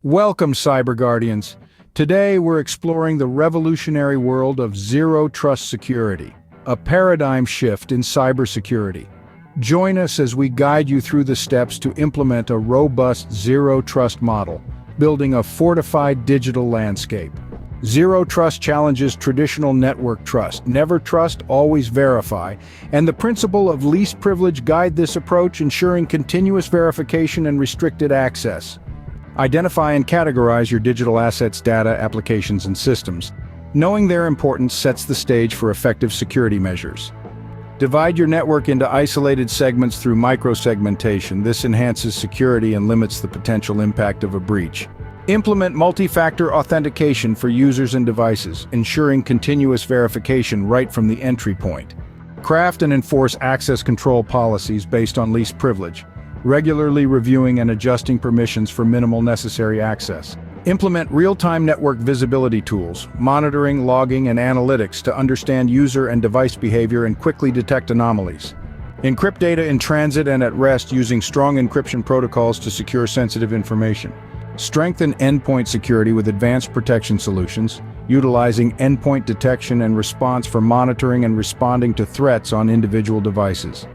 Welcome, Cyber Guardians. Today we're exploring the revolutionary world of zero trust security, a paradigm shift in cybersecurity. Join us as we guide you through the steps to implement a robust zero trust model, building a fortified digital landscape. Zero trust challenges traditional network trust. Never trust, always verify. And the principle of least privilege guide this approach, ensuring continuous verification and restricted access. Identify and categorize your digital assets, data, applications, and systems. Knowing their importance sets the stage for effective security measures. Divide your network into isolated segments through microsegmentation. This enhances security and limits the potential impact of a breach. Implement multi-factor authentication for users and devices, ensuring continuous verification right from the entry point. Craft and enforce access control policies based on least privilege, regularly reviewing and adjusting permissions for minimal necessary access. Implement real-time network visibility tools, monitoring, logging, and analytics to understand user and device behavior and quickly detect anomalies. Encrypt data in transit and at rest using strong encryption protocols to secure sensitive information. Strengthen endpoint security with advanced protection solutions, utilizing endpoint detection and response for monitoring and responding to threats on individual devices.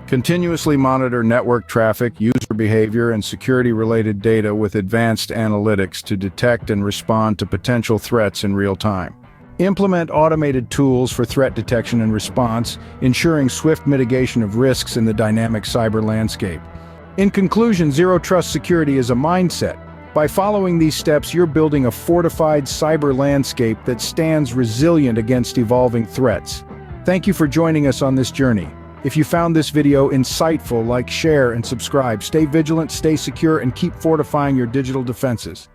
Continuously monitor network traffic, user behavior, and security-related data with advanced analytics to detect and respond to potential threats in real time. Implement automated tools for threat detection and response, ensuring swift mitigation of risks in the dynamic cyber landscape. In conclusion, zero trust security is a mindset. By following these steps, you're building a fortified cyber landscape that stands resilient against evolving threats. Thank you for joining us on this journey. If you found this video insightful, like, share, and subscribe. Stay vigilant, stay secure, and keep fortifying your digital defenses.